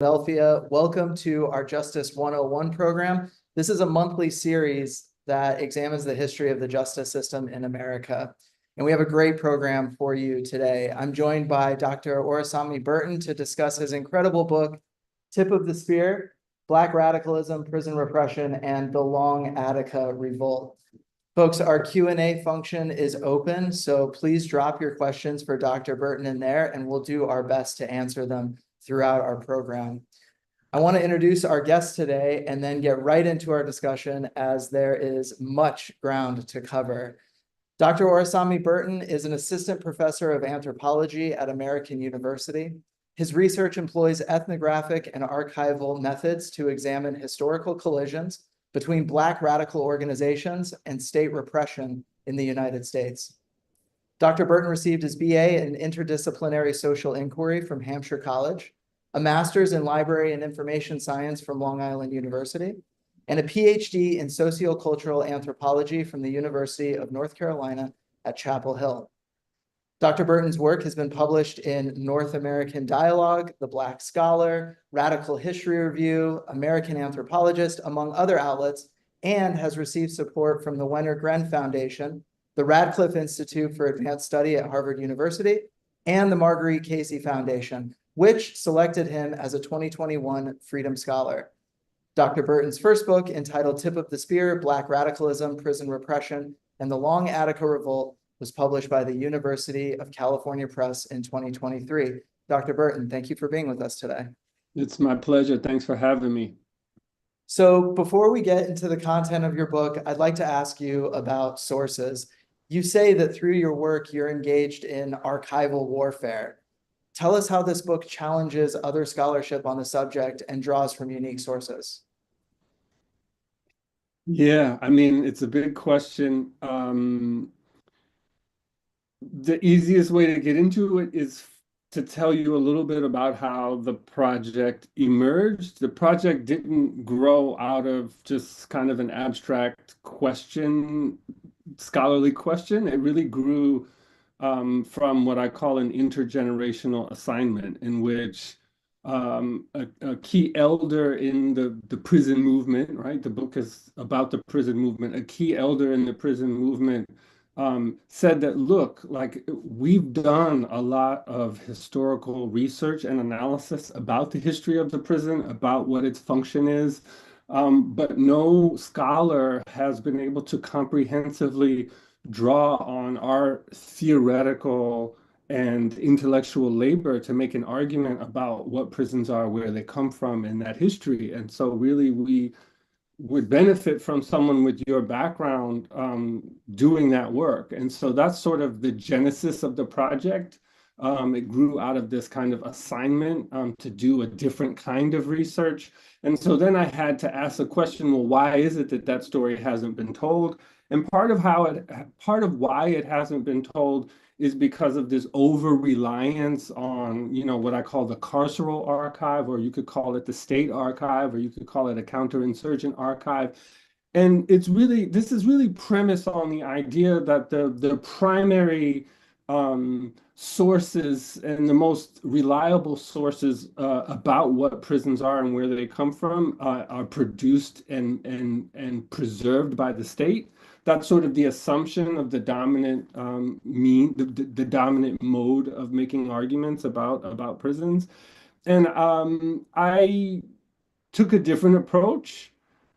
Philadelphia. Welcome to our Justice 101 program. This is a monthly series that examines the history of the justice system in America. And we have a great program for you today. I'm joined by Dr. Orisanmi Burton to discuss his incredible book, Tip of the Spear, Black Radicalism, Prison Repression, and the Long Attica Revolt. Folks, our Q&A function is open, so please drop your questions for Dr. Burton in there, and we'll do our best to answer them throughout our program. I want to introduce our guest today and then get right into our discussion as there is much ground to cover. Dr. Orisanmi Burton is an assistant professor of anthropology at American University. His research employs ethnographic and archival methods to examine historical collisions between Black radical organizations and state repression in the United States. Dr. Burton received his BA in interdisciplinary social inquiry from Hampshire College, a master's in library and information science from Long Island University, and a PhD in sociocultural anthropology from the University of North Carolina at Chapel Hill. Dr. Burton's work has been published in North American Dialogue, The Black Scholar, Radical History Review, American Anthropologist, among other outlets, and has received support from the Wenner Gren Foundation, the Radcliffe Institute for Advanced Study at Harvard University, and the Marguerite Casey Foundation, which selected him as a 2021 Freedom Scholar. Dr. Burton's first book, entitled Tip of the Spear, Black Radicalism, Prison Repression, and the Long Attica Revolt, was published by the University of California Press in 2023. Dr. Burton, thank you for being with us today. It's my pleasure. Thanks for having me. So before we get into the content of your book, I'd like to ask you about sources. You say that through your work, you're engaged in archival warfare. Tell us how this book challenges other scholarship on the subject and draws from unique sources. Yeah, I mean, it's a big question. The easiest way to get into it is to tell you a little bit about how the project emerged. The project didn't grow out of just kind of an abstract question, scholarly question. It really grew from what I call an intergenerational assignment, in which a key elder in the prison movement, right? The book is about the prison movement. A key elder in the prison movement said that, look, like, we've done a lot of historical research and analysis about the history of the prison, about what its function is, but no scholar has been able to comprehensively draw on our theoretical and intellectual labor to make an argument about what prisons are, where they come from, and that history. And so really we would benefit from someone with your background doing that work. And so that's sort of the genesis of the project. It grew out of this kind of assignment to do a different kind of research. And so then I had to ask the question, well, why is it that that story hasn't been told? And part of why it hasn't been told is because of this over-reliance on, what I call the carceral archive, or you could call it the state archive, or you could call it a counterinsurgent archive. And this is really premised on the idea that the primary sources and the most reliable sources about what prisons are and where they come from are produced and preserved by the state. That's sort of the assumption of the dominant the dominant mode of making arguments about prisons. And I took a different approach.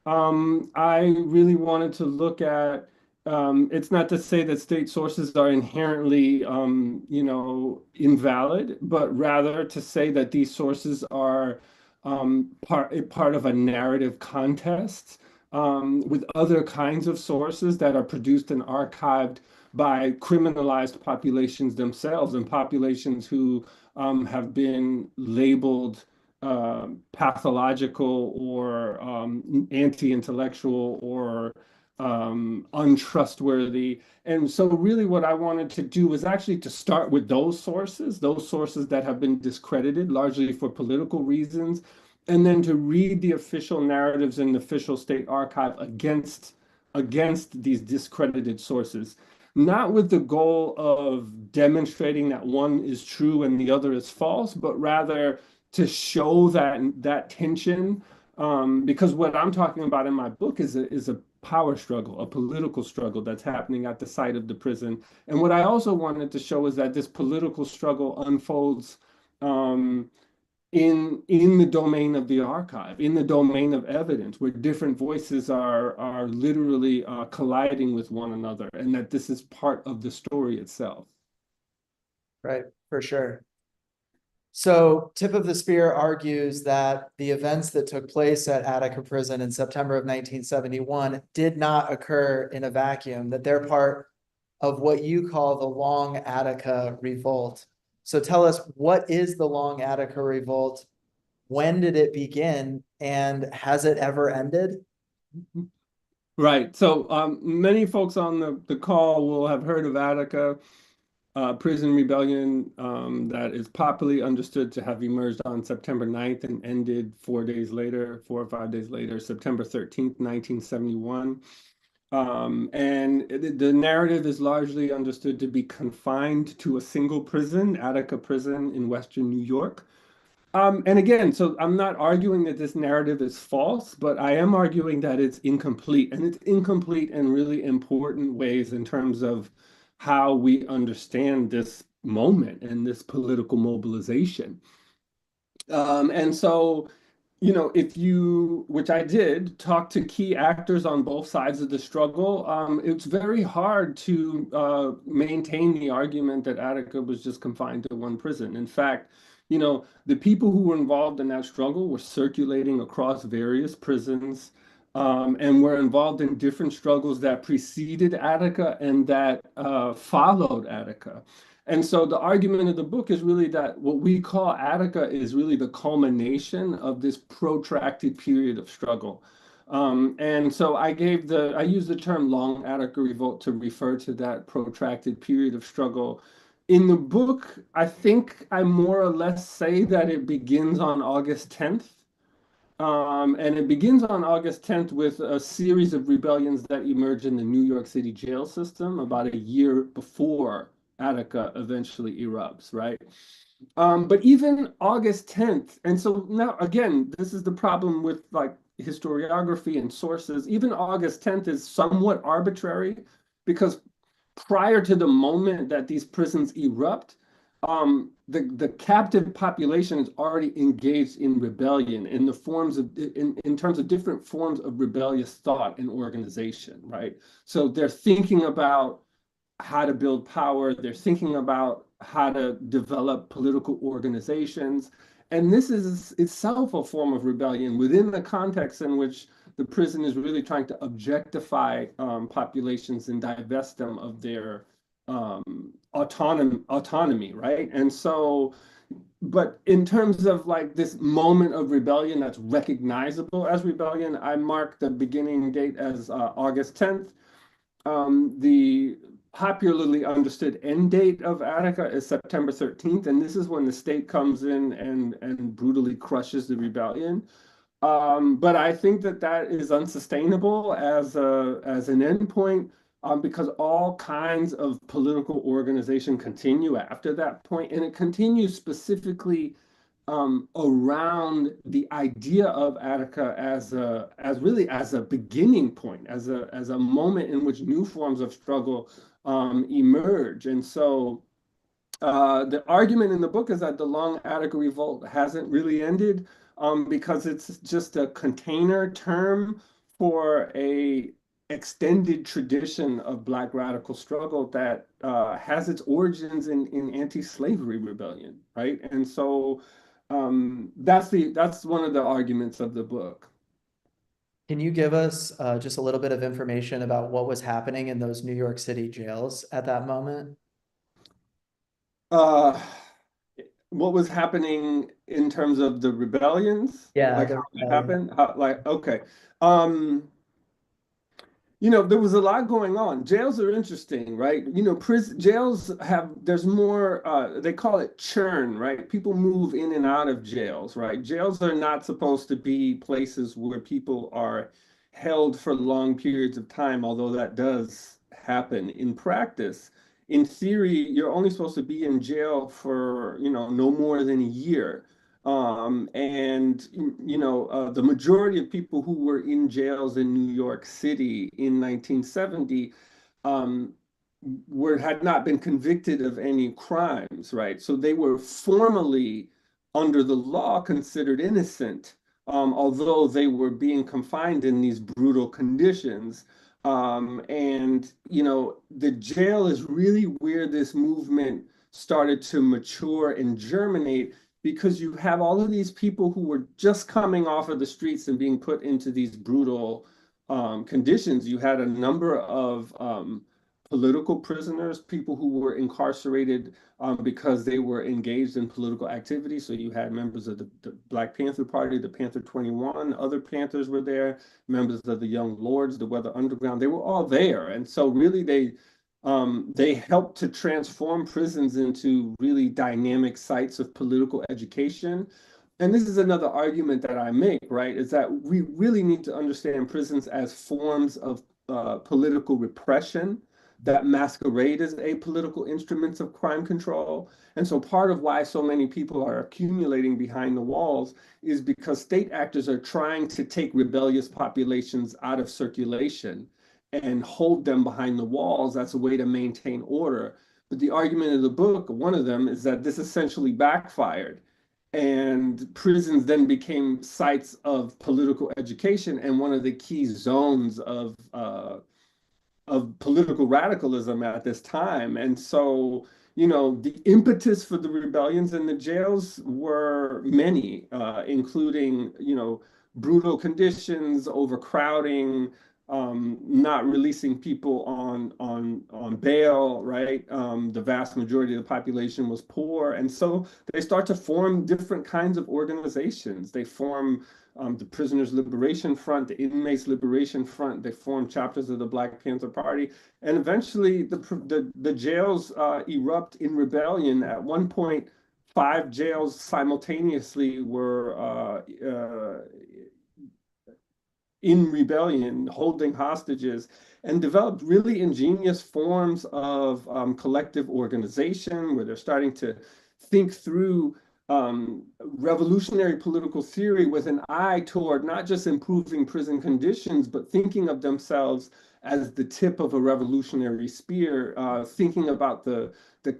I really wanted to look at, it's not to say that state sources are inherently, invalid, but rather to say that these sources are part of a narrative contest with other kinds of sources that are produced and archived by criminalized populations themselves, and populations who have been labeled pathological or anti-intellectual or untrustworthy. And so really what I wanted to do was actually to start with those sources that have been discredited largely for political reasons, and then to read the official narratives in the official state archive against these discredited sources, not with the goal of demonstrating that one is true and the other is false, but rather to show that tension, because what I'm talking about in my book is a power struggle, a political struggle that's happening at the site of the prison. And what I also wanted to show is that this political struggle unfolds um, in the domain of the archive, in the domain of evidence, where different voices are literally colliding with one another, and that this is part of the story itself. Right, for sure. So Tip of the Spear argues that the events that took place at Attica Prison in September of 1971 did not occur in a vacuum, that they're part of what you call the Long Attica Revolt. So tell us, what is the Long Attica Revolt? When did it begin? And has it ever ended? Right. So many folks on the call will have heard of Attica prison rebellion that is popularly understood to have emerged on September 9th and ended 4 days later, 4 or 5 days later, September 13th, 1971. And the narrative is largely understood to be confined to a single prison, Attica Prison in Western New York. And again, so I'm not arguing that this narrative is false, but I am arguing that it's incomplete, and it's incomplete in really important ways in terms of how we understand this moment and this political mobilization. And so, if you, which I did, talk to key actors on both sides of the struggle, it's very hard to maintain the argument that Attica was just confined to one prison. In fact, the people who were involved in that struggle were circulating across various prisons, and were involved in different struggles that preceded Attica and that followed Attica. And so the argument of the book is really that what we call Attica is really the culmination of this protracted period of struggle. And so I used the term Long Attica Revolt to refer to that protracted period of struggle. In the book, I think I more or less say that it begins on August 10th. And it begins on August 10th with a series of rebellions that emerge in the New York City jail system about a year before Attica eventually erupts, right? But even August 10th, and so now again, this is the problem with like historiography and sources. Even August 10th is somewhat arbitrary because prior to the moment that these prisons erupt, the captive population is already engaged in rebellion in the forms of in terms of different forms of rebellious thought and organization, right? So they're thinking about how to build power, they're thinking about how to develop political organizations. And this is itself a form of rebellion within the context in which the prison is really trying to objectify populations and divest them of their autonomy, right? And so, but in terms of like this moment of rebellion that's recognizable as rebellion, I mark the beginning date as August 10th. The popularly understood end date of Attica is September 13th, and this is when the state comes in and brutally crushes the rebellion. But I think that is unsustainable as an endpoint, because all kinds of political organization continue after that point, and it continues specifically around the idea of Attica as a beginning point, as a moment in which new forms of struggle emerge. And so the argument in the book is that the Long Attica Revolt hasn't really ended, because it's just a container term for a extended tradition of Black radical struggle that has its origins in anti-slavery rebellion, right? And so that's one of the arguments of the book. Can you give us just a little bit of information about what was happening in those New York City jails at that moment? Uh, what was happening in terms of the rebellions? Yeah, Like the how it rebellion. happened? Okay. There was a lot going on. Jails are interesting, right? Prison jails there's more, they call it churn, right? People move in and out of jails, right? Jails are not supposed to be places where people are held for long periods of time, although that does happen in practice. In theory, you're only supposed to be in jail for, no more than a year. And the majority of people who were in jails in New York City in 1970 um, had not been convicted of any crimes, right? So they were formally, under the law, considered innocent, although they were being confined in these brutal conditions. And the jail is really where this movement started to mature and germinate, because you have all of these people who were just coming off of the streets and being put into these brutal conditions. You had a number of political prisoners, people who were incarcerated because they were engaged in political activity. So you had members of the Black Panther Party, the Panther 21, other Panthers were there, members of the Young Lords, the Weather Underground, they were all there. And so really they helped to transform prisons into really dynamic sites of political education. And this is another argument that I make, right, is that we really need to understand prisons as forms of political repression that masquerade as apolitical instruments of crime control. And so part of why so many people are accumulating behind the walls is because state actors are trying to take rebellious populations out of circulation and hold them behind the walls. That's a way to maintain order. But the argument of the book, one of them, is that this essentially backfired. And prisons then became sites of political education and one of the key zones of political radicalism at this time. And so, the impetus for the rebellions in the jails were many, including, brutal conditions, overcrowding, not releasing people on bail, right? The vast majority of the population was poor. And so they start to form different kinds of organizations. They form the Prisoners' Liberation Front, the Inmates' Liberation Front. They formed chapters of the Black Panther Party. And eventually the jails erupt in rebellion. At one point, 5 jails simultaneously were in rebellion, holding hostages, and developed really ingenious forms of collective organization where they're starting to think through revolutionary political theory with an eye toward not just improving prison conditions, but thinking of themselves as the tip of a revolutionary spear, thinking about the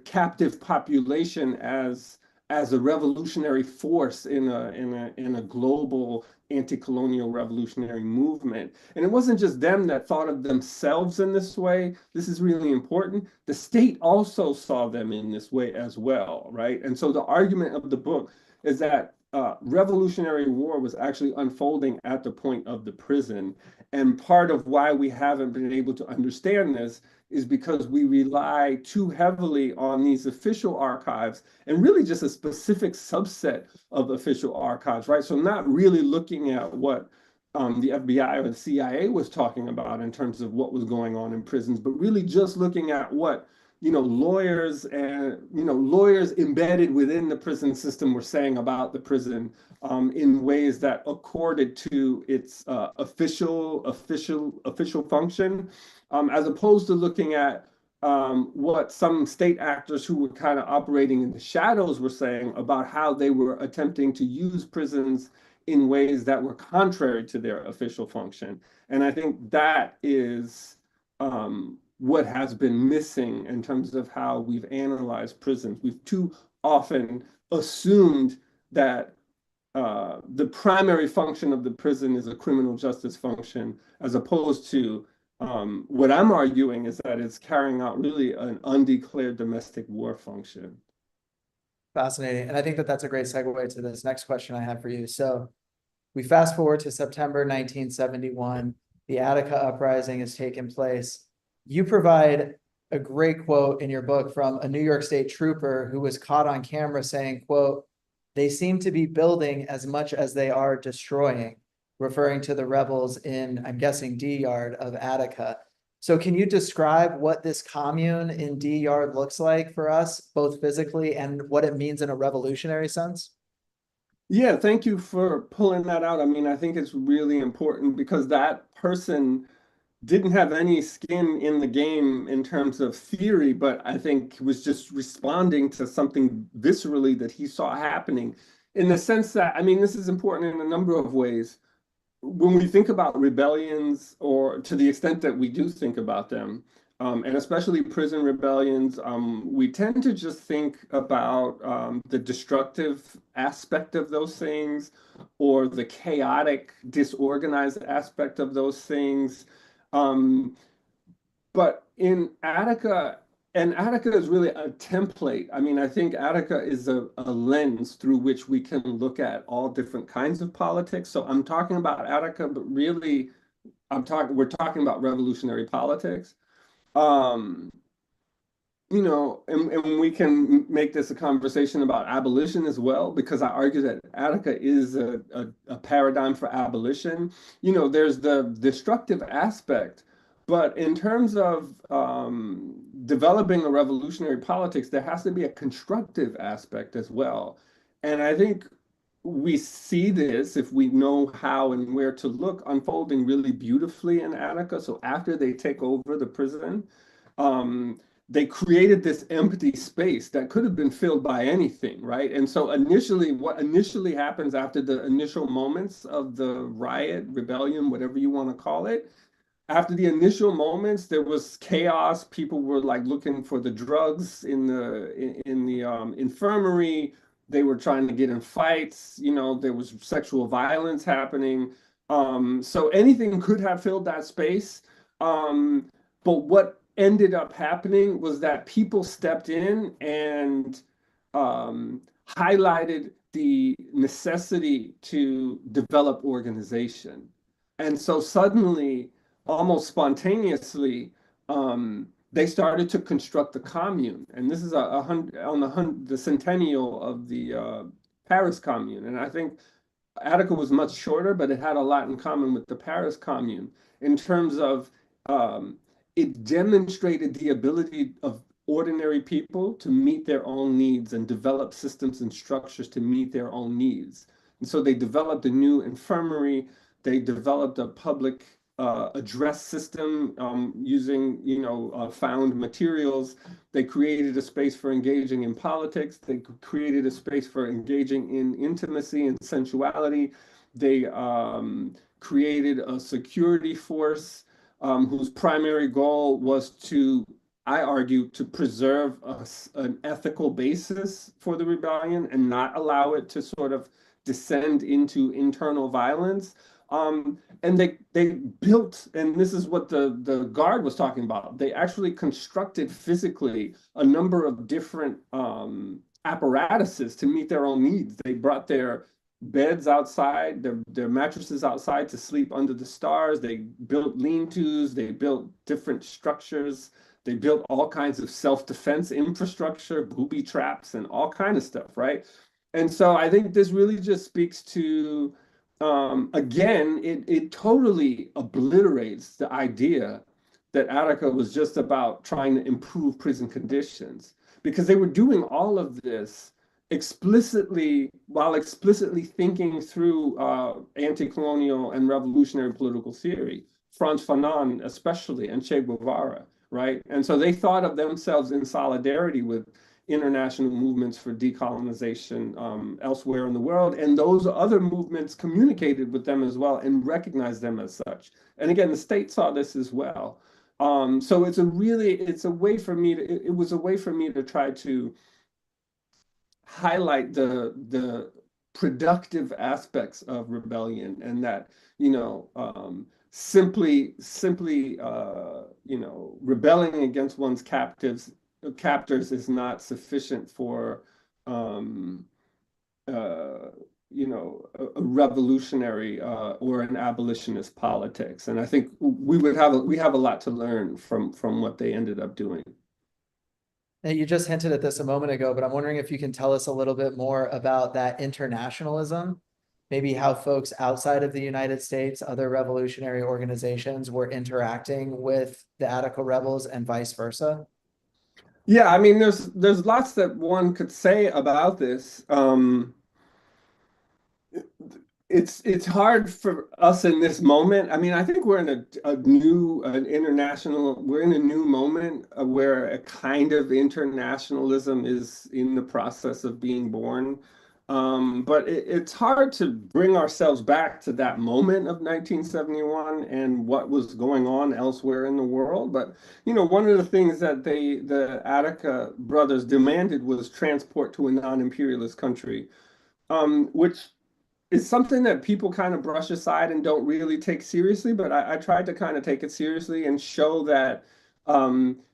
captive population as a revolutionary force in a global anti-colonial revolutionary movement. And it wasn't just them that thought of themselves in this way. This is really important. The state also saw them in this way as well, right? And so the argument of the book is that revolutionary war was actually unfolding at the point of the prison. And part of why we haven't been able to understand this is because we rely too heavily on these official archives and really just a specific subset of official archives, right? So not really looking at what the FBI or the CIA was talking about in terms of what was going on in prisons, but really just looking at what lawyers embedded within the prison system were saying about the prison in ways that accorded to its official function, as opposed to looking at what some state actors who were kind of operating in the shadows were saying about how they were attempting to use prisons in ways that were contrary to their official function. And I think that is what has been missing in terms of how we've analyzed prisons. We've too often assumed that the primary function of the prison is a criminal justice function, as opposed to what I'm arguing is that it's carrying out really an undeclared domestic war function. Fascinating. And I think that that's a great segue to this next question I have for you. So we fast forward to September 1971, the Attica Uprising has taken place. You provide a great quote in your book from a New York State trooper who was caught on camera saying, quote, "They seem to be building as much as they are destroying," referring to the rebels in, I'm guessing, D Yard of Attica. So can you describe what this commune in D Yard looks like for us, both physically and what it means in a revolutionary sense? Yeah, thank you for pulling that out. I mean, I think it's really important because that person didn't have any skin in the game in terms of theory, but I think was just responding to something viscerally that he saw happening. in the sense that, I mean, this is important in a number of ways. When we think about rebellions, or to the extent that we do think about them, and especially prison rebellions, we tend to just think about the destructive aspect of those things, or the chaotic, disorganized aspect of those things. Um, but in Attica, and Attica is really a template. I mean, I think Attica is a lens through which we can look at all different kinds of politics. So I'm talking about Attica, but really we're talking about revolutionary politics. Um, and we can make this a conversation about abolition as well, because I argue that Attica is a paradigm for abolition. There's the destructive aspect, but in terms of developing a revolutionary politics, there has to be a constructive aspect as well. And I think we see this, if we know how and where to look, unfolding really beautifully in Attica. So after they take over the prison, um, they created this empty space that could have been filled by anything, right? And so what initially happens after the initial moments of the riot, rebellion, whatever you want to call it, after the initial moments, there was chaos. People were like looking for the drugs in the infirmary. They were trying to get in fights. There was sexual violence happening. So anything could have filled that space. But what ended up happening was that people stepped in and highlighted the necessity to develop organization. And so suddenly, almost spontaneously, they started to construct the commune. And this is the centennial of the Paris Commune. And I think Attica was much shorter, but it had a lot in common with the Paris Commune in terms of it demonstrated the ability of ordinary people to meet their own needs and develop systems and structures to meet their own needs. And so they developed a new infirmary. They developed a public address system using, found materials. They created a space for engaging in politics. They created a space for engaging in intimacy and sensuality. They created a security force whose primary goal was to, I argue, to preserve an ethical basis for the rebellion and not allow it to sort of descend into internal violence. And they built, and this is what the guard was talking about, they actually constructed physically a number of different apparatuses to meet their own needs. They brought their beds outside, their mattresses outside to sleep under the stars. They built lean-tos, they built different structures. They built all kinds of self-defense infrastructure, booby traps, and all kind of stuff, right? And so I think this really just speaks to, again, it totally obliterates the idea that Attica was just about trying to improve prison conditions, because they were doing all of this while explicitly thinking through anti-colonial and revolutionary political theory, Frantz Fanon especially, and Che Guevara, right? And so they thought of themselves in solidarity with international movements for decolonization elsewhere in the world. And those other movements communicated with them as well and recognized them as such. And again, the state saw this as well. So it was a way for me to try to highlight the productive aspects of rebellion, and that, simply rebelling against one's captors is not sufficient for a revolutionary or an abolitionist politics. And I think we have a lot to learn from what they ended up doing. And you just hinted at this a moment ago, but I'm wondering if you can tell us a little bit more about that internationalism, maybe how folks outside of the United States, other revolutionary organizations, were interacting with the Attica rebels and vice versa. Yeah, I mean, there's lots that one could say about this. It's hard for us in this moment. I mean, I think we're in we're in a new moment where a kind of internationalism is in the process of being born. But it's hard to bring ourselves back to that moment of 1971 and what was going on elsewhere in the world. But, one of the things that the Attica brothers demanded was transport to a non-imperialist country, which is something that people kind of brush aside and don't really take seriously, but I tried to kind of take it seriously and show that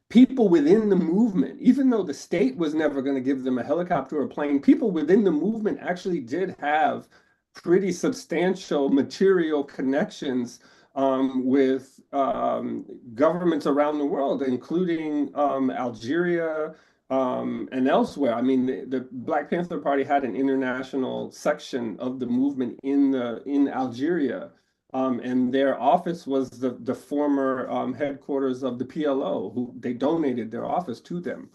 people within the movement, even though the state was never going to give them a helicopter or a plane, people within the movement actually did have pretty substantial material connections with governments around the world, including Algeria, and elsewhere. I mean, the Black Panther Party had an international section of the movement in Algeria, and their office was the former headquarters of the PLO, who they donated their office to them.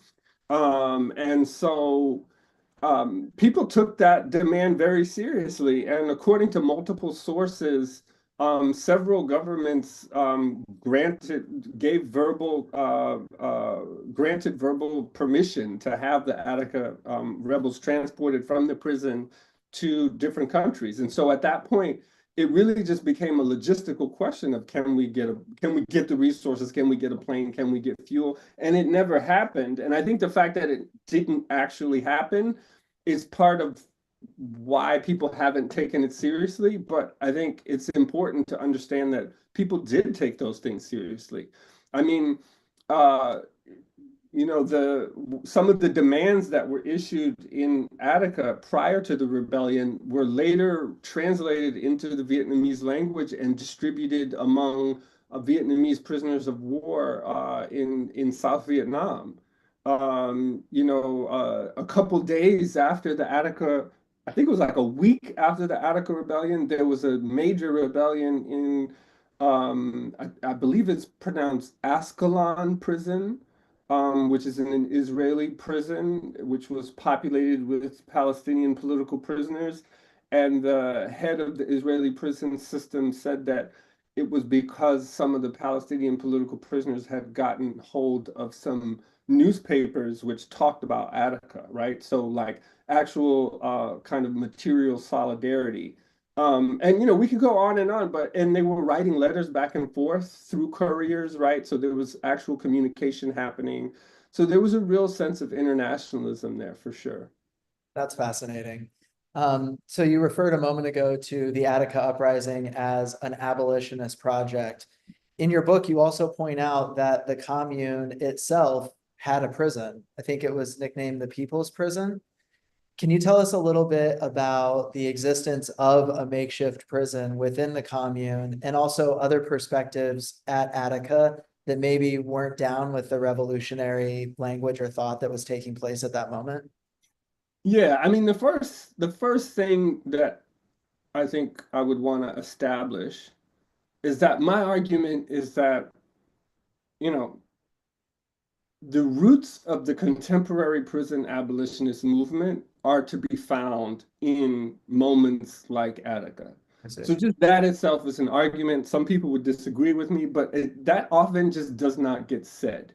And so people took that demand very seriously, and according to multiple sources, several governments granted verbal permission to have the Attica rebels transported from the prison to different countries. And so at that point, it really just became a logistical question of can we get the resources, can we get a plane, can we get fuel? And it never happened. And I think the fact that it didn't actually happen is part of why people haven't taken it seriously. But I think it's important to understand that people did take those things seriously. I mean, some of the demands that were issued in Attica prior to the rebellion were later translated into the Vietnamese language and distributed among Vietnamese prisoners of war in South Vietnam. A couple days after the Attica, I think it was like a week after the Attica rebellion, there was a major rebellion in, I believe it's pronounced Ascalon prison, which is an Israeli prison, which was populated with Palestinian political prisoners. And the head of the Israeli prison system said that it was because some of the Palestinian political prisoners had gotten hold of some newspapers which talked about Attica, right? So like actual kind of material solidarity. And we could go on, and they were writing letters back and forth through couriers, right? So there was actual communication happening. So there was a real sense of internationalism there for sure. That's fascinating. So you referred a moment ago to the Attica Uprising as an abolitionist project. In your book, you also point out that the commune itself had a prison. I think it was nicknamed the People's Prison. Can you tell us a little bit about the existence of a makeshift prison within the commune and also other perspectives at Attica that maybe weren't down with the revolutionary language or thought that was taking place at that moment? Yeah, I mean the first thing that I think I would want to establish is that my argument is that, you know, the roots of the contemporary prison abolitionist movement are to be found in moments like Attica. So just that itself is an argument. Some people would disagree with me, but that often just does not get said,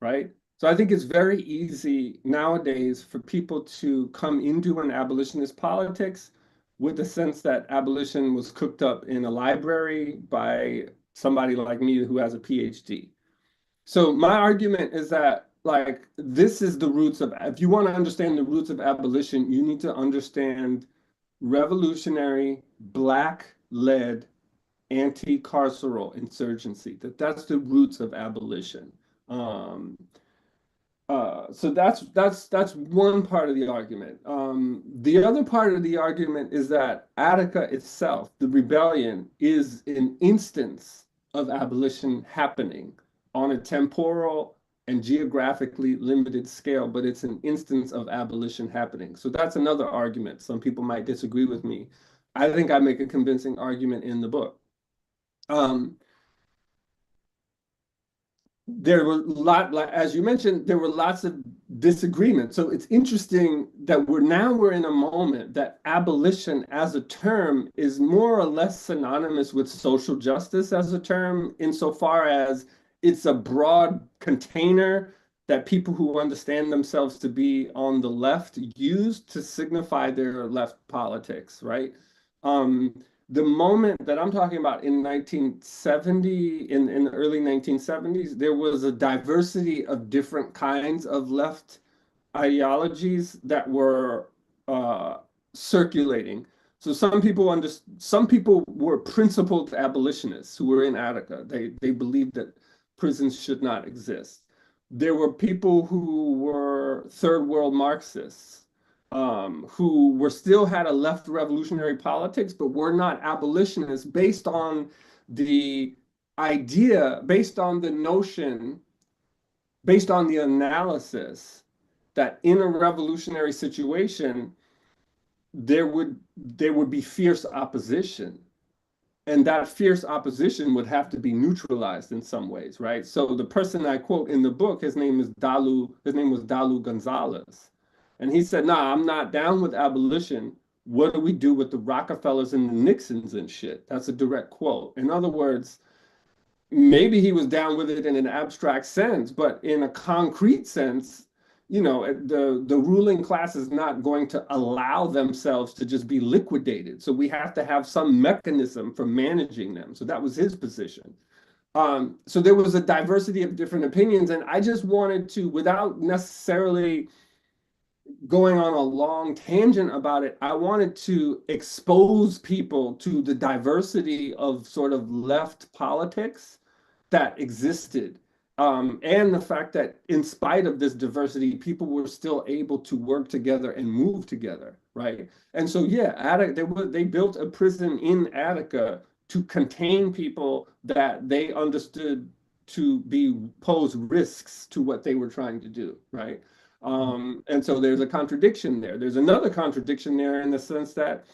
right? So I think it's very easy nowadays for people to come into an abolitionist politics with the sense that abolition was cooked up in a library by somebody like me who has a PhD. So my argument is that like this is the roots of, if you want to understand the roots of abolition, you need to understand revolutionary Black-led anti-carceral insurgency. That's the roots of abolition. Um, so that's one part of the argument. The other part of the argument is that Attica itself, the rebellion, is an instance of abolition happening on a temporal and geographically limited scale, but it's an instance of abolition happening. So that's another argument. Some people might disagree with me. I think I make a convincing argument in the book. There were like as you mentioned, there were lots of disagreements. So it's interesting that we're in a moment that abolition as a term is more or less synonymous with social justice as a term, insofar as it's a broad container that people who understand themselves to be on the left use to signify their left politics, right? The moment that I'm talking about in 1970, in the early 1970s, there was a diversity of different kinds of left ideologies that were uh, circulating. So some people were principled abolitionists who were in Attica. They believed that prisons should not exist. There were people who were third world Marxists, who were still had a left revolutionary politics, but were not abolitionists based on the idea, based on the notion, based on the analysis that in a revolutionary situation, there would be fierce opposition. And that fierce opposition would have to be neutralized in some ways, right? So the person I quote in the book, his name was Dalu Gonzalez. And he said, nah, I'm not down with abolition. What do we do with the Rockefellers and the Nixons and shit? That's a direct quote. In other words, maybe he was down with it in an abstract sense, but in a concrete sense, the ruling class is not going to allow themselves to just be liquidated. So we have to have some mechanism for managing them. So that was his position. So there was a diversity of different opinions, and I just wanted to, without necessarily going on a long tangent about it, I wanted to expose people to the diversity of sort of left politics that existed. And the fact that in spite of this diversity, people were still able to work together and move together, right? And so, yeah, they built a prison in Attica to contain people that they understood to pose risks to what they were trying to do, right? And so there's a contradiction there. There's another contradiction there in the sense that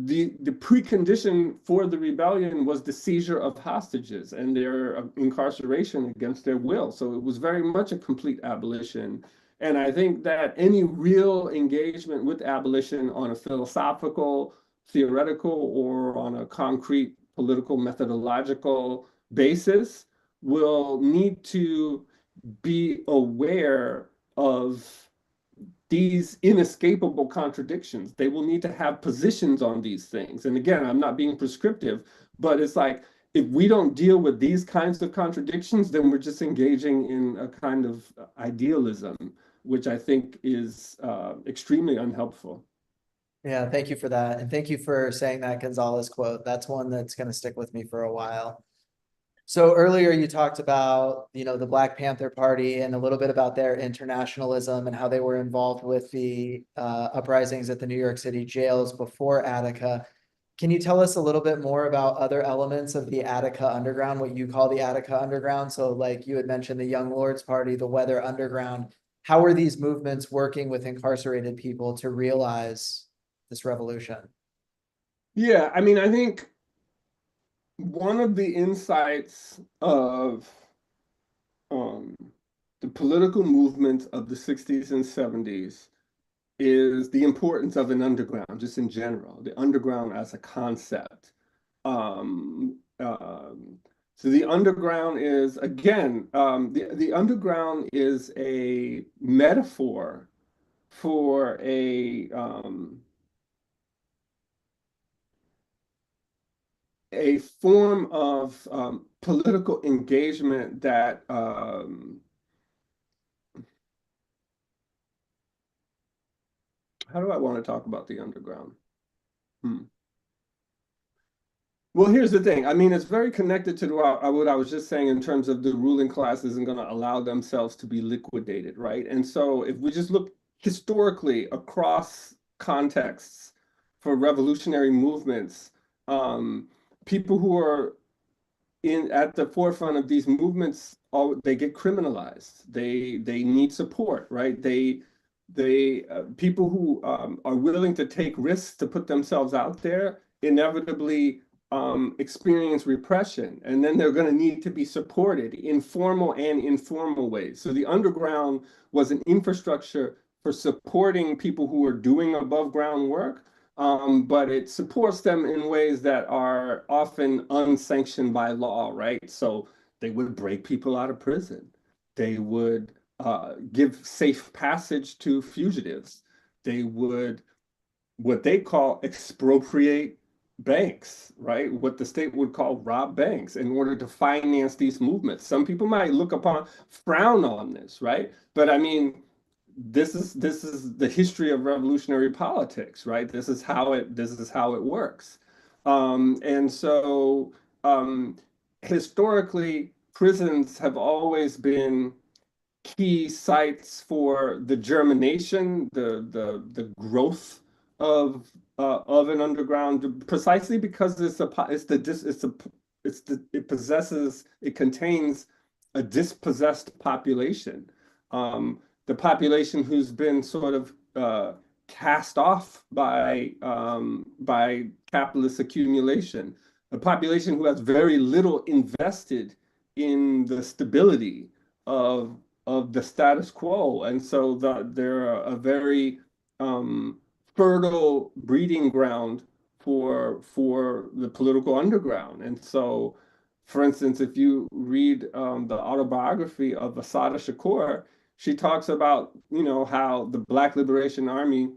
the precondition for the rebellion was the seizure of hostages and their incarceration against their will. So it was very much a complete abolition. And I think that any real engagement with abolition on a philosophical, theoretical, or on a concrete political methodological basis will need to be aware of these inescapable contradictions. They will need to have positions on these things. And again, I'm not being prescriptive, but it's like, if we don't deal with these kinds of contradictions, then we're just engaging in a kind of idealism, which I think is extremely unhelpful. Yeah, thank you for that. And thank you for saying that Gonzalez quote. That's one that's going to stick with me for a while. So earlier you talked about, the Black Panther Party and a little bit about their internationalism and how they were involved with the uprisings at the New York City jails before Attica. Can you tell us a little bit more about other elements of the Attica Underground, what you call the Attica Underground? So like you had mentioned the Young Lords Party, the Weather Underground. How are these movements working with incarcerated people to realize this revolution? Yeah, I mean, I think one of the insights of um, the political movements of the 60s and 70s is the importance of an underground, just in general, the underground as a concept. So the underground is, again, the underground is a metaphor for a form of political engagement that how do I want to talk about the underground? Hmm. Well, here's the thing. I mean, it's very connected to what I was just saying in terms of the ruling class isn't going to allow themselves to be liquidated, right? And so if we just look historically across contexts for revolutionary movements, people who are at the forefront of these movements, they get criminalized. They need support, right? They people who are willing to take risks to put themselves out there inevitably experience repression, and then they're going to need to be supported in formal and informal ways. So the underground was an infrastructure for supporting people who are doing above ground work, but it supports them in ways that are often unsanctioned by law, right? So they would break people out of prison. They would give safe passage to fugitives. They would what they call expropriate banks, right? What the state would call rob banks in order to finance these movements. Some people might frown on this, right? But I mean, this is the history of revolutionary politics, right? This is how it works. And so historically, prisons have always been key sites for the germination, the growth of an underground, precisely because it contains a dispossessed population, the population who's been sort of cast off by capitalist accumulation, a population who has very little invested in the stability of the status quo, and so they're a very fertile breeding ground for the political underground. And so, for instance, if you read the autobiography of Assata Shakur, she talks about how the Black Liberation Army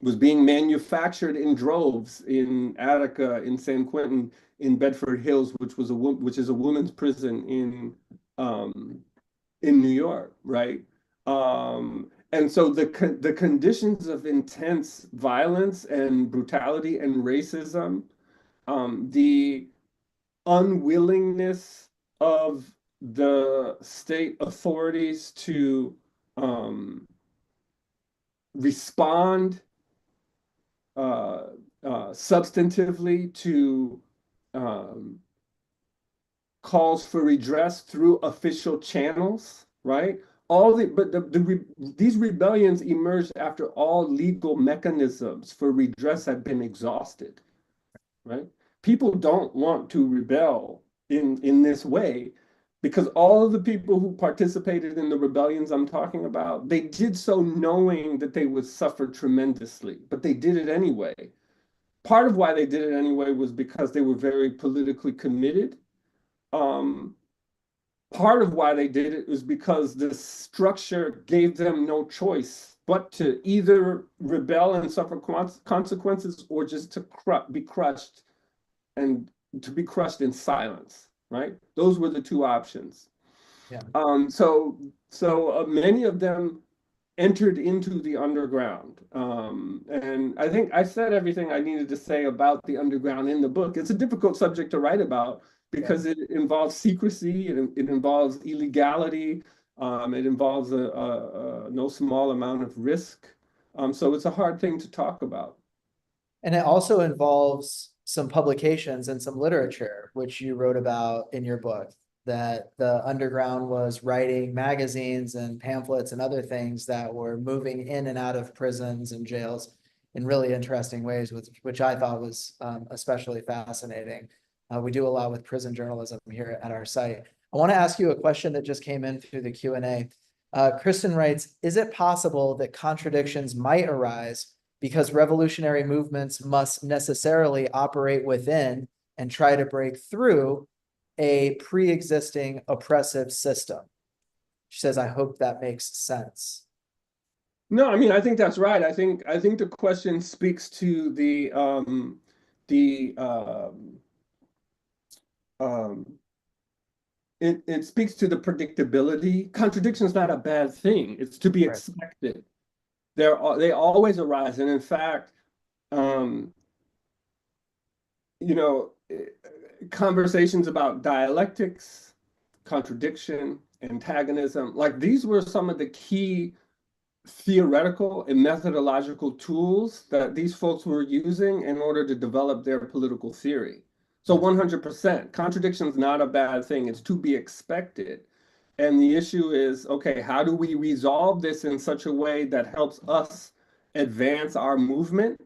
was being manufactured in droves in Attica, in San Quentin, in Bedford Hills, which is a women's prison in New York, right? And so the conditions of intense violence and brutality and racism, the unwillingness of the state authorities to respond substantively to calls for redress through official channels, right? These rebellions emerged after all legal mechanisms for redress had been exhausted, right? People don't want to rebel in this way because all of the people who participated in the rebellions I'm talking about, they did so knowing that they would suffer tremendously, but they did it anyway. Part of why they did it anyway was because they were very politically committed. Part of why they did it was because the structure gave them no choice but to either rebel and suffer consequences or just to be crushed and to be crushed in silence, right? Those were the two options. Yeah. So many of them entered into the underground. And I think I said everything I needed to say about the underground in the book. It's a difficult subject to write about because it involves secrecy, it involves illegality, it involves a no small amount of risk. So it's a hard thing to talk about. And it also involves some publications and some literature, which you wrote about in your book, that the underground was writing magazines and pamphlets and other things that were moving in and out of prisons and jails in really interesting ways, which I thought was especially fascinating. We do a lot with prison journalism here at our site. I want to ask you a question that just came in through the Q&A. Kristen writes, is it possible that contradictions might arise because revolutionary movements must necessarily operate within and try to break through a pre-existing oppressive system? She says, I hope that makes sense. No, I mean, I think that's right. I think the question speaks to it speaks to the predictability. Contradiction is not a bad thing. It's to be expected. They always arise. And in fact, conversations about dialectics, contradiction, antagonism, like these were some of the key theoretical and methodological tools that these folks were using in order to develop their political theory. So 100%, contradiction is not a bad thing. It's to be expected. And the issue is, okay, how do we resolve this in such a way that helps us advance our movement?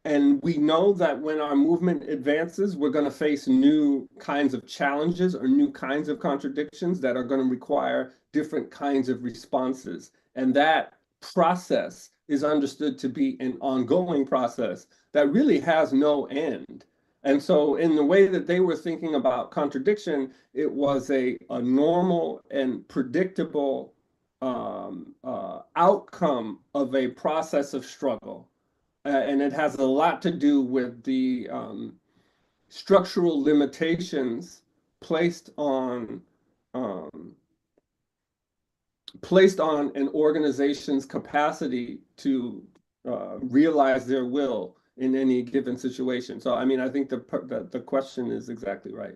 And we know that when our movement advances, we're going to face new kinds of challenges or new kinds of contradictions that are going to require different kinds of responses. And that process is understood to be an ongoing process that really has no end. And so in the way that they were thinking about contradiction, it was a normal and predictable outcome of a process of struggle. And it has a lot to do with the structural limitations placed on um, placed on an organization's capacity to realize their will in any given situation. So, I mean, I think the question is exactly right.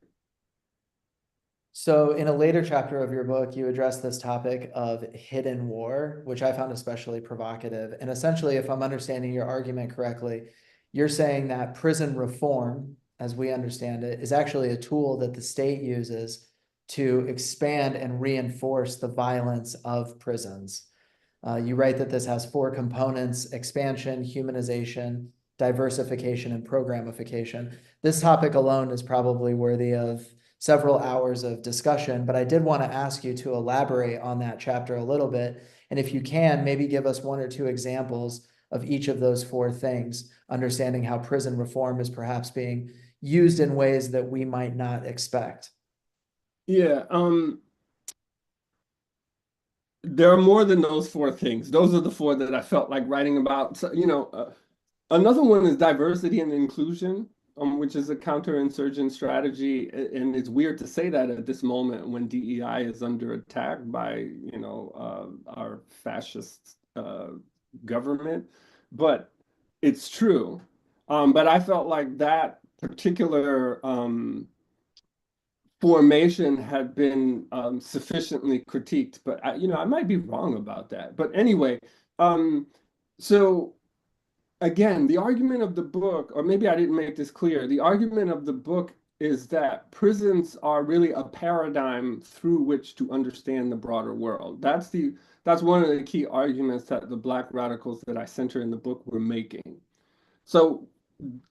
So in a later chapter of your book, you address this topic of hidden war, which I found especially provocative. And essentially, if I'm understanding your argument correctly, you're saying that prison reform, as we understand it, is actually a tool that the state uses to expand and reinforce the violence of prisons. You write that this has four components: expansion, humanization, diversification, and programification. This topic alone is probably worthy of several hours of discussion, but I did want to ask you to elaborate on that chapter a little bit. And if you can, maybe give us one or two examples of each of those four things, understanding how prison reform is perhaps being used in ways that we might not expect. Yeah, there are more than those four things. Those are the four that I felt like writing about. So, another one is diversity and inclusion, which is a counterinsurgent strategy. And it's weird to say that at this moment when DEI is under attack by, our fascist government. But it's true. But I felt like that particular formation had been sufficiently critiqued, but I might be wrong about that. But anyway, so again, the argument of the book, or maybe I didn't make this clear, the argument of the book is that prisons are really a paradigm through which to understand the broader world. That's one of the key arguments that the Black radicals that I center in the book were making. So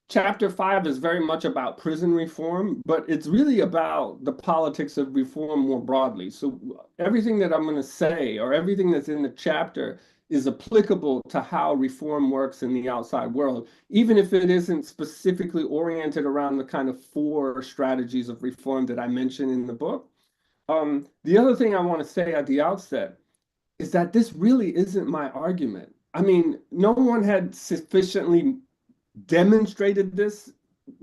chapter 5 is very much about prison reform, but it's really about the politics of reform more broadly. So everything that I'm going to say or everything that's in the chapter is applicable to how reform works in the outside world, even if it isn't specifically oriented around the kind of four strategies of reform that I mentioned in the book. The other thing I want to say at the outset is that this really isn't my argument. I mean, no one had sufficiently demonstrated this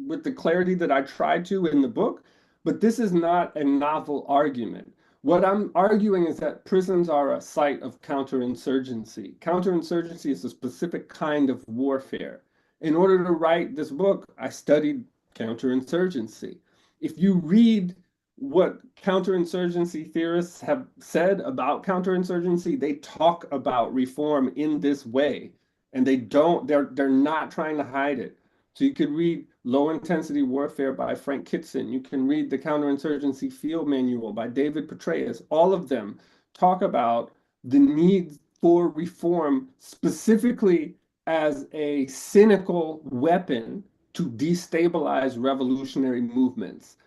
with the clarity that I tried to in the book, but this is not a novel argument. What I'm arguing is that prisons are a site of counterinsurgency. Counterinsurgency is a specific kind of warfare. In order to write this book, I studied counterinsurgency. If you read what counterinsurgency theorists have said about counterinsurgency, they talk about reform in this way. And they're not trying to hide it. So you could read Low Intensity Warfare by Frank Kitson. You can read the Counterinsurgency Field Manual by David Petraeus. All of them talk about the need for reform specifically as a cynical weapon to destabilize revolutionary movements.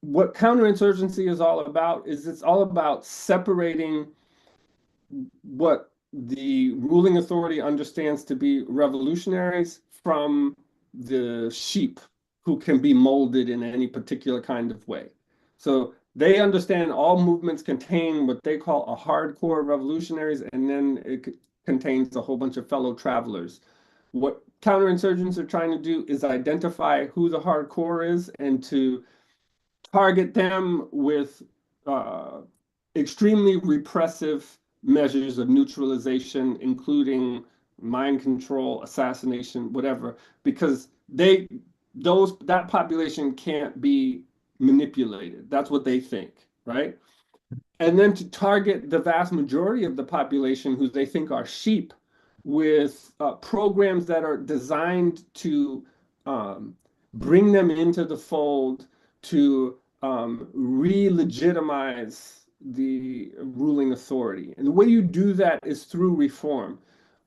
What counterinsurgency is all about is it's all about separating what the ruling authority understands to be revolutionaries from the sheep who can be molded in any particular kind of way. So they understand all movements contain what they call a hardcore revolutionaries, and then it contains a whole bunch of fellow travelers. What counterinsurgents are trying to do is identify who the hardcore is and to target them with extremely repressive measures of neutralization, including mind control, assassination, whatever, because that population can't be manipulated. That's what they think, right? And then to target the vast majority of the population who they think are sheep with programs that are designed to bring them into the fold, to re-legitimize the ruling authority. And the way you do that is through reform.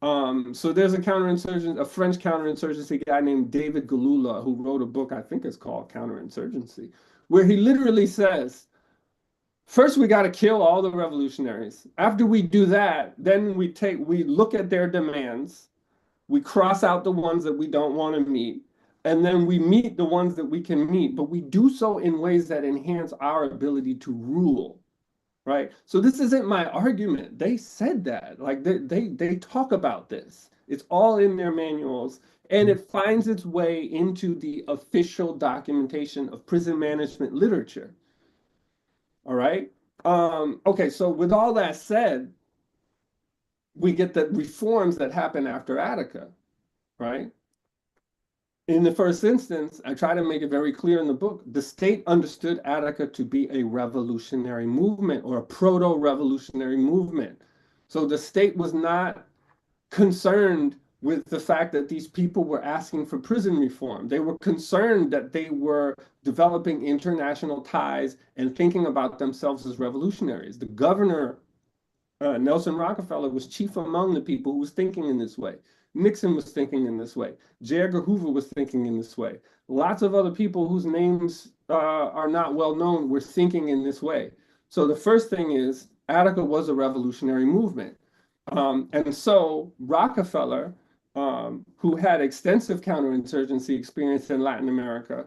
So there's a French counterinsurgency guy named David Galula who wrote a book, I think it's called Counterinsurgency, where he literally says, first we got to kill all the revolutionaries. After we do that, then we look at their demands, we cross out the ones that we don't want to meet, and then we meet the ones that we can meet, but we do so in ways that enhance our ability to rule, right? So this isn't my argument. They said that, like they talk about this. It's all in their manuals, and it finds its way into the official documentation of prison management literature. All right. Okay, so with all that said, we get the reforms that happen after Attica, right? In the first instance, I try to make it very clear in the book, the state understood Attica to be a revolutionary movement or a proto-revolutionary movement. So the state was not concerned with the fact that these people were asking for prison reform. They were concerned that they were developing international ties and thinking about themselves as revolutionaries. The governor Nelson Rockefeller was chief among the people who was thinking in this way. Nixon was thinking in this way. J. Edgar Hoover was thinking in this way. Lots of other people whose names are not well known were thinking in this way. So the first thing is Attica was a revolutionary movement. And so Rockefeller, who had extensive counterinsurgency experience in Latin America,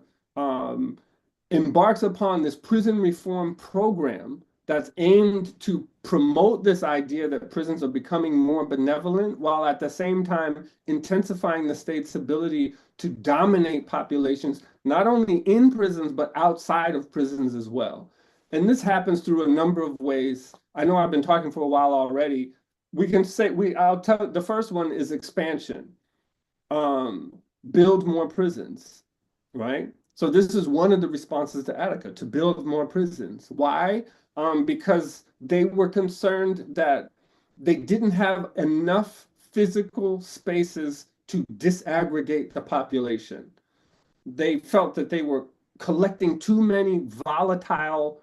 embarks upon this prison reform program that's aimed to promote this idea that prisons are becoming more benevolent while at the same time intensifying the state's ability to dominate populations, not only in prisons, but outside of prisons as well. And this happens through a number of ways. I know I've been talking for a while already. We can say, I'll tell, the first one is expansion. Build more prisons, right? So this is one of the responses to Attica, to build more prisons. Why? Because they were concerned that they didn't have enough physical spaces to disaggregate the population. They felt that they were collecting too many volatile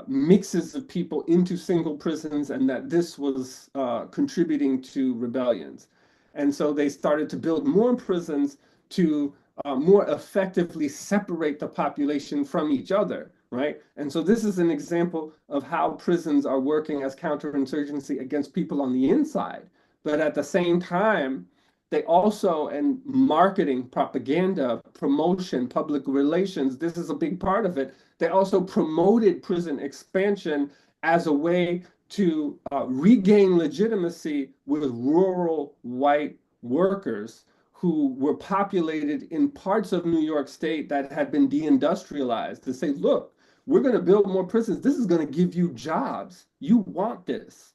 mixes of people into single prisons and that this was contributing to rebellions. And so they started to build more prisons to more effectively separate the population from each other, right? And so this is an example of how prisons are working as counterinsurgency against people on the inside. But at the same time, they also, and marketing, propaganda, promotion, public relations, this is a big part of it. They also promoted prison expansion as a way to regain legitimacy with rural white workers who were populated in parts of New York State that had been deindustrialized, to say, look, we're going to build more prisons. This is going to give you jobs. You want this.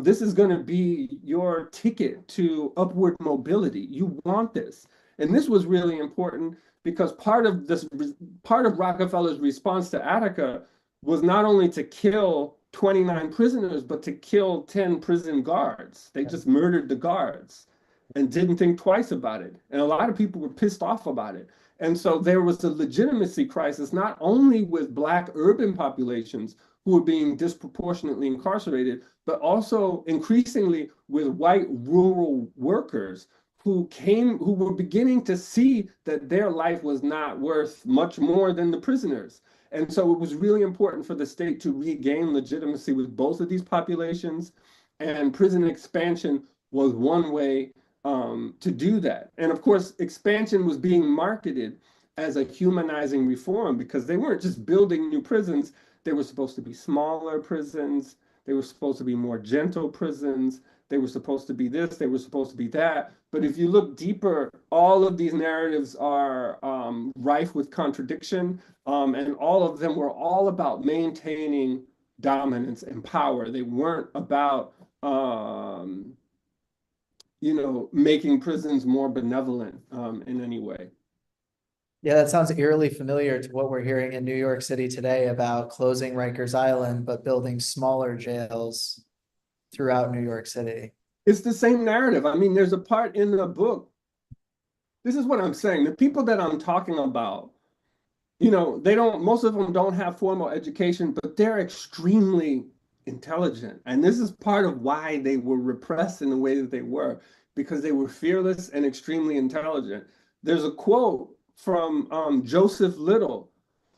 This is going to be your ticket to upward mobility. You want this. And this was really important because part of Rockefeller's response to Attica was not only to kill 29 prisoners, but to kill 10 prison guards. They just murdered the guards and didn't think twice about it. And a lot of people were pissed off about it. And so there was a legitimacy crisis, not only with Black urban populations who were being disproportionately incarcerated, but also increasingly with white rural workers who were beginning to see that their life was not worth much more than the prisoners. And so it was really important for the state to regain legitimacy with both of these populations, and prison expansion was one way to do that. And of course, expansion was being marketed as a humanizing reform because they weren't just building new prisons. They were supposed to be smaller prisons. They were supposed to be more gentle prisons. They were supposed to be this. They were supposed to be that. But if you look deeper, all of these narratives are rife with contradiction. And all of them were all about maintaining dominance and power. They weren't about making prisons more benevolent in any way. Yeah, that sounds eerily familiar to what we're hearing in New York City today about closing Rikers Island, but building smaller jails throughout New York City. It's the same narrative. I mean, there's a part in the book. This is what I'm saying. The people that I'm talking about, most of them don't have formal education, but they're extremely intelligent. And this is part of why they were repressed in the way that they were, because they were fearless and extremely intelligent. There's a quote from Joseph Little.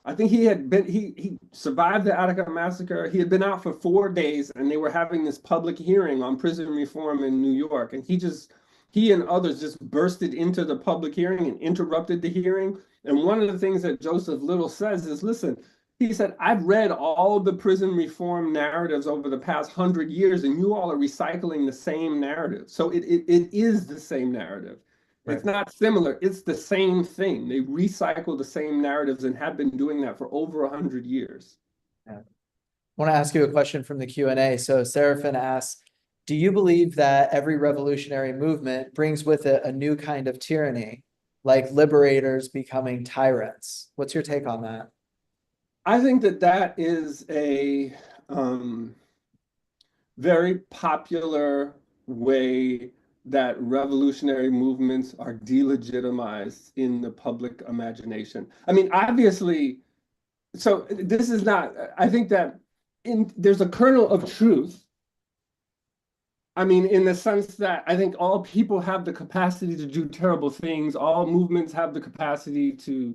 I think he survived the Attica massacre. He had been out for 4 days and they were having this public hearing on prison reform in New York. And he just he and others just bursted into the public hearing and interrupted the hearing. And one of the things that Joseph Little says is, listen, he said, I've read all the prison reform narratives over the past 100 years, and you all are recycling the same narrative. So it is the same narrative. Right. It's not similar, it's the same thing. They recycle the same narratives and have been doing that for over 100 years. Yeah. I want to ask you a question from the Q&A. So Seraphin asks, do you believe that every revolutionary movement brings with it a new kind of tyranny, like liberators becoming tyrants? What's your take on that? I think that that is a very popular way that revolutionary movements are delegitimized in the public imagination. I mean, obviously, so this is not, I think that there's a kernel of truth. I mean, in the sense that I think all people have the capacity to do terrible things. All movements have the capacity to,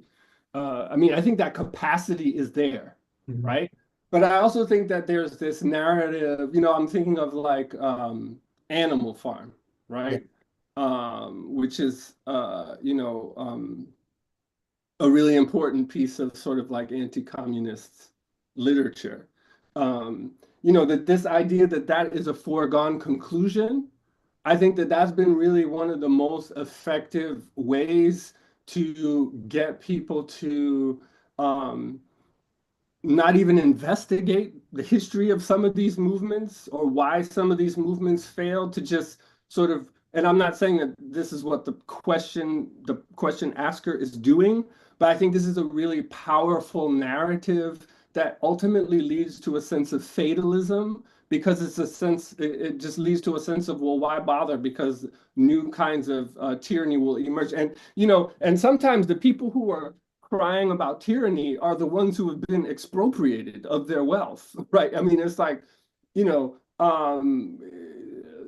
I mean, I think that capacity is there, right? But I also think that there's this narrative, I'm thinking of like Animal Farm, right? Which is, a really important piece of sort of like anti-communist literature. That this idea that that is a foregone conclusion, I think that that's been really one of the most effective ways to get people to not even investigate the history of some of these movements or why some of these movements failed, to just sort of, and I'm not saying that this is what the question asker is doing, but I think this is a really powerful narrative that ultimately leads to a sense of fatalism, because it's a sense, it just leads to a sense of, well, why bother? Because new kinds of tyranny will emerge. And sometimes the people who are crying about tyranny are the ones who have been expropriated of their wealth, right? I mean, it's like,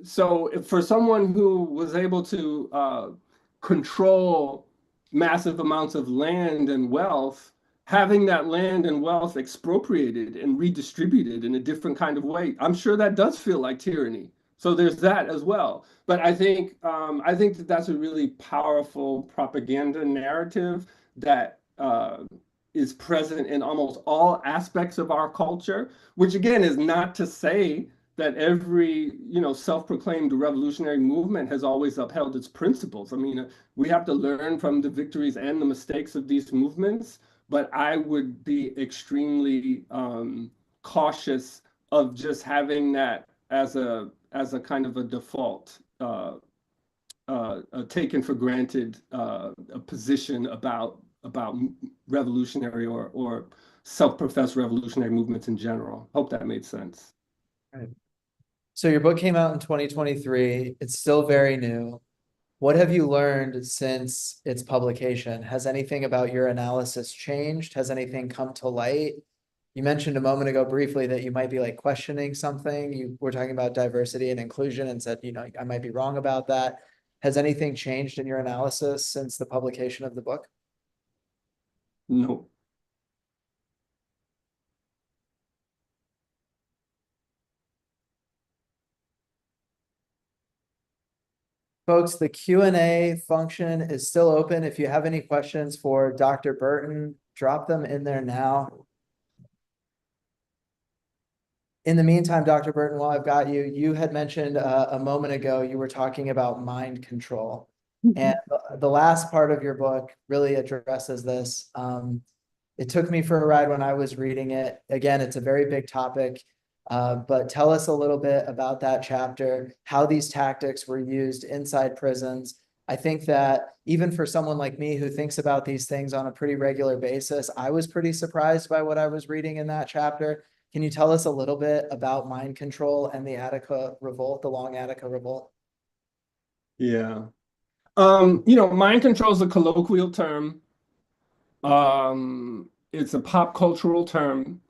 so for someone who was able to control massive amounts of land and wealth, having that land and wealth expropriated and redistributed in a different kind of way, I'm sure that does feel like tyranny. So there's that as well. But I think that that's a really powerful propaganda narrative that is present in almost all aspects of our culture, which again is not to say that every self-proclaimed revolutionary movement has always upheld its principles. I mean, we have to learn from the victories and the mistakes of these movements, but I would be extremely cautious of just having that as a kind of a default taken for granted a position about revolutionary or self-professed revolutionary movements in general. Hope that made sense. Right. So your book came out in 2023. It's still very new. What have you learned since its publication? Has anything about your analysis changed? Has anything come to light? You mentioned a moment ago briefly that you might be like questioning something. You were talking about diversity and inclusion and said, I might be wrong about that. Has anything changed in your analysis since the publication of the book? No. Folks, the Q&A function is still open. If you have any questions for Dr. Burton, drop them in there now. In the meantime, Dr. Burton, while I've got you, you had mentioned a moment ago, you were talking about mind control. And the last part of your book really addresses this. It took me for a ride when I was reading it. Again, it's a very big topic, but tell us a little bit about that chapter, how these tactics were used inside prisons. I think that even for someone like me who thinks about these things on a pretty regular basis, I was pretty surprised by what I was reading in that chapter. Can you tell us a little bit about mind control and the Attica Revolt, the Long Attica Revolt? Yeah. Mind control is a colloquial term. It's a pop cultural term.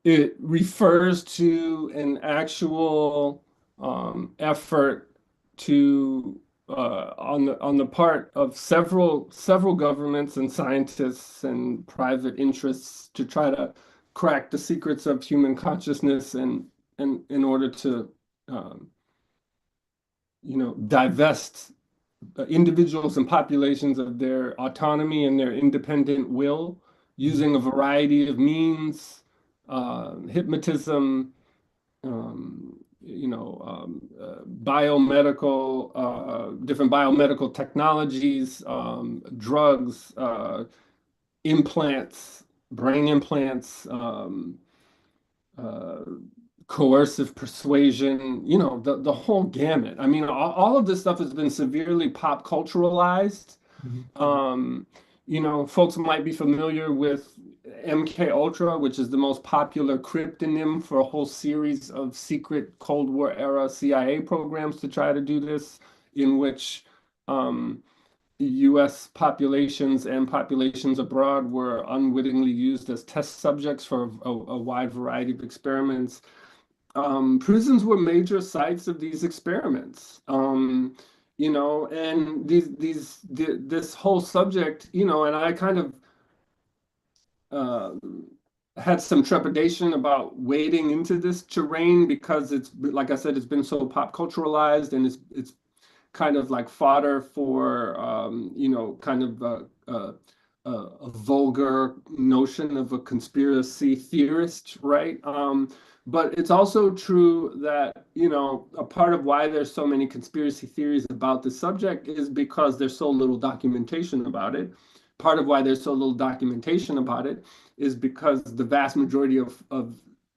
It refers to an actual effort to on the part of several governments and scientists and private interests to try to crack the secrets of human consciousness and in order to divest individuals and populations of their autonomy and their independent will using a variety of means, hypnotism, biomedical, different biomedical technologies, drugs, implants, brain implants, uh, coercive persuasion, the whole gamut. I mean, all of this stuff has been severely pop culturalized. Um, Folks might be familiar with MK Ultra, which is the most popular cryptonym for a whole series of secret Cold War era CIA programs to try to do this, in which US populations and populations abroad were unwittingly used as test subjects for a wide variety of experiments. Prisons were major sites of these experiments. And this whole subject, and I kind of had some trepidation about wading into this terrain because it's, like I said, it's been so pop culturalized, and it's kind of like fodder for kind of a vulgar notion of a conspiracy theorist, right? But it's also true that, a part of why there's so many conspiracy theories about the subject is because there's so little documentation about it. Part of why there's so little documentation about it is because the vast majority of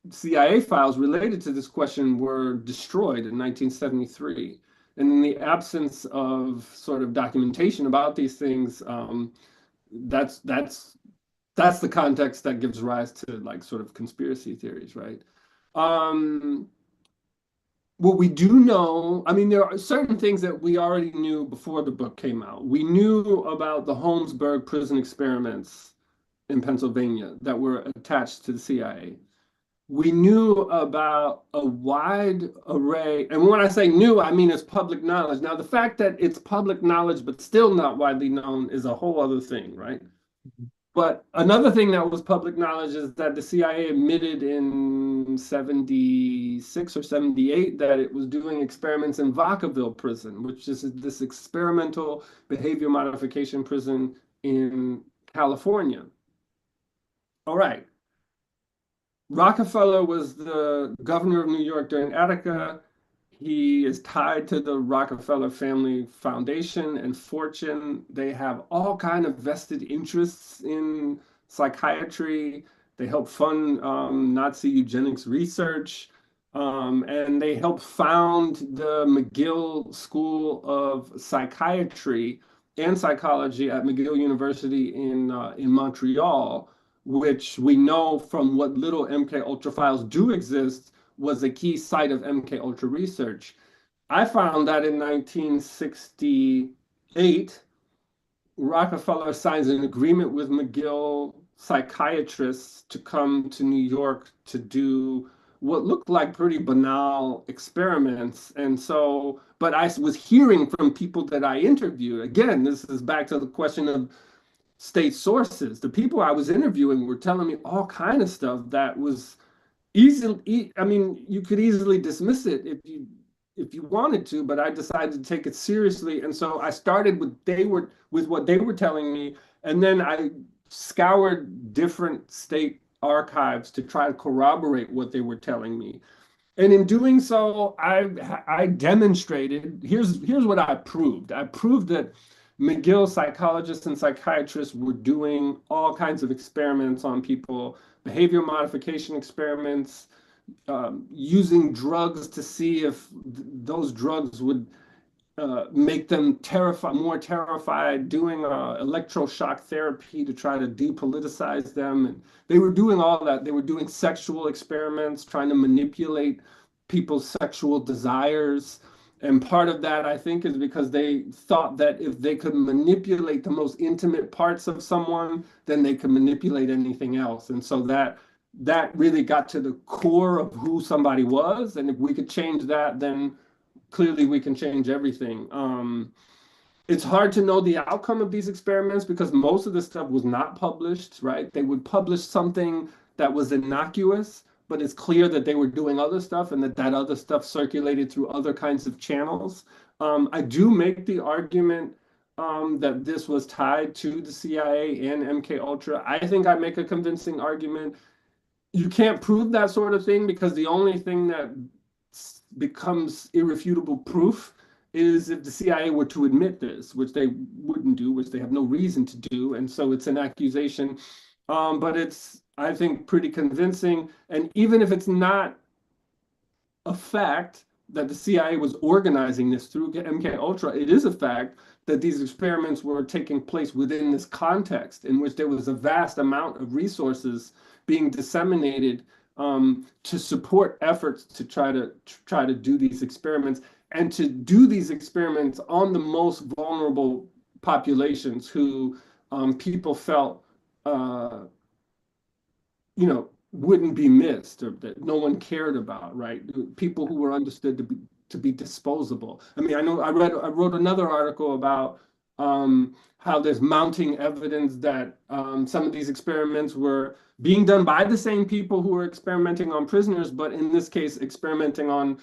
CIA files related to this question were destroyed in 1973. And in the absence of sort of documentation about these things, that's the context that gives rise to like sort of conspiracy theories, right? What we do know, I mean, there are certain things that we already knew before the book came out. We knew about the Holmesburg prison experiments in Pennsylvania that were attached to the CIA. We knew about a wide array, and when I say new, I mean it's public knowledge. Now, the fact that it's public knowledge but still not widely known is a whole other thing, right? But another thing that was public knowledge is that the CIA admitted in 76 or 78 that it was doing experiments in Vacaville prison, which is this experimental behavior modification prison in California. All right. Rockefeller was the governor of New York during Attica. He is tied to the Rockefeller Family Foundation and fortune. They have all kind of vested interests in psychiatry. They help fund Nazi eugenics research. And they helped found the McGill School of Psychiatry and Psychology at McGill University in Montreal, which we know from what little MK Ultra files do exist was a key site of MK Ultra research. I found that in 1968, Rockefeller signs an agreement with McGill psychiatrists to come to New York to do what looked like pretty banal experiments. And so, but I was hearing from people that I interviewed, again, this is back to the question of state sources. The people I was interviewing were telling me all kind of stuff that was easily, I mean, you could easily dismiss it if you wanted to, but I decided to take it seriously. And so I started with what they were telling me, and then I scoured different state archives to try to corroborate what they were telling me. And in doing so, I demonstrated, here's what I proved. I proved that McGill psychologists and psychiatrists were doing all kinds of experiments on people, behavior modification experiments, using drugs to see if those drugs would make them more terrified, doing electroshock therapy to try to depoliticize them. And they were doing all that. They were doing sexual experiments, trying to manipulate people's sexual desires. And part of that, I think, is because they thought that if they could manipulate the most intimate parts of someone, then they could manipulate anything else. And so that really got to the core of who somebody was. And if we could change that, then clearly we can change everything. It's hard to know the outcome of these experiments because most of this stuff was not published, right? They would publish something that was innocuous, but it's clear that they were doing other stuff and that other stuff circulated through other kinds of channels. I do make the argument that this was tied to the CIA and MK Ultra. I think I make a convincing argument. You can't prove that sort of thing because the only thing that becomes irrefutable proof is if the CIA were to admit this, which they wouldn't do, which they have no reason to do. And so it's an accusation. But it's, I think, pretty convincing. And even if it's not a fact that the CIA was organizing this through MK Ultra, it is a fact that these experiments were taking place within this context in which there was a vast amount of resources being disseminated to support efforts to try to do these experiments and to do these experiments on the most vulnerable populations who people felt wouldn't be missed or that no one cared about, right? People who were understood to be disposable. I mean, I wrote another article about how there's mounting evidence that some of these experiments were being done by the same people who were experimenting on prisoners, but in this case, experimenting on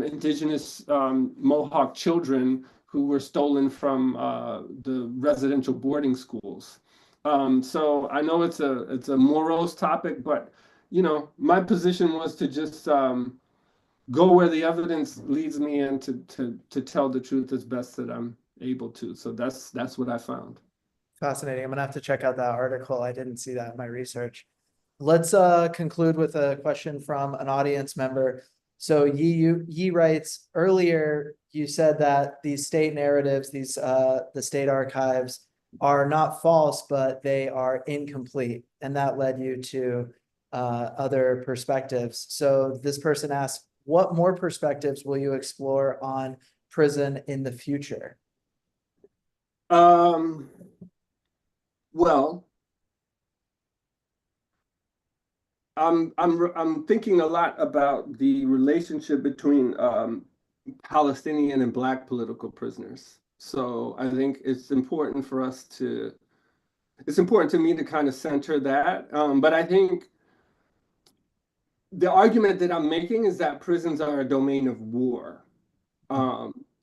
indigenous Mohawk children who were stolen from the residential boarding schools. So I know it's a morose topic, but my position was to just go where the evidence leads me and to tell the truth as best that I'm able to. So that's what I found. Fascinating. I'm gonna have to check out that article. I didn't see that in my research. Let's conclude with a question from an audience member. So Yi writes, earlier you said that these state narratives, the state archives are not false, but they are incomplete. And that led you to other perspectives. So this person asks, what more perspectives will you explore on prison in the future? Well, I'm thinking a lot about the relationship between Palestinian and Black political prisoners. So I think it's important to me to kind of center that. But I think the argument that I'm making is that prisons are a domain of war.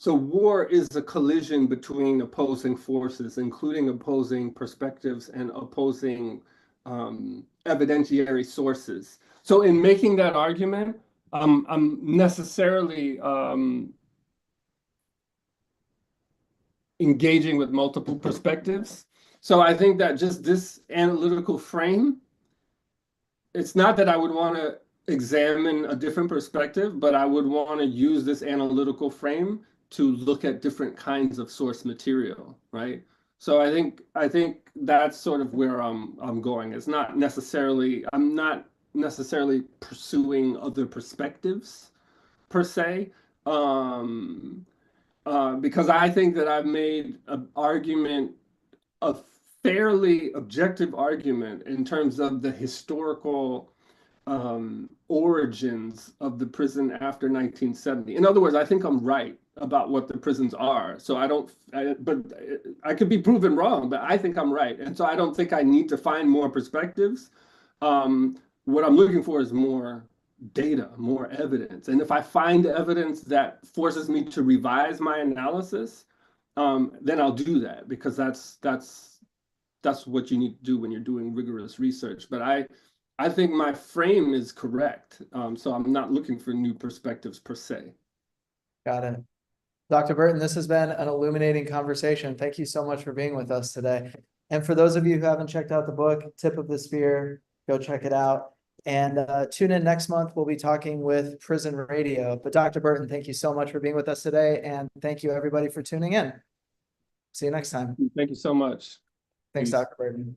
So war is a collision between opposing forces, including opposing perspectives and opposing evidentiary sources. So in making that argument, I'm necessarily engaging with multiple perspectives. So I think that just this analytical frame, it's not that I would want to examine a different perspective, but I would want to use this analytical frame to look at different kinds of source material, right? So I think that's sort of where I'm going. It's not necessarily, I'm not necessarily pursuing other perspectives per se, because I think that I've made an argument, a fairly objective argument in terms of the historical origins of the prison after 1970. In other words, I think I'm right about what the prisons are. So but I could be proven wrong, but I think I'm right. And so I don't think I need to find more perspectives. What I'm looking for is more data, more evidence. And if I find evidence that forces me to revise my analysis, then I'll do that, because that's what you need to do when you're doing rigorous research. But I think my frame is correct. So I'm not looking for new perspectives per se. Got it. Dr. Burton, this has been an illuminating conversation. Thank you so much for being with us today. And for those of you who haven't checked out the book, Tip of the Spear, go check it out. And tune in next month. We'll be talking with Prison Radio. But Dr. Burton, thank you so much for being with us today. And thank you everybody for tuning in. See you next time. Thank you so much. Thanks, Peace. Dr. Burton.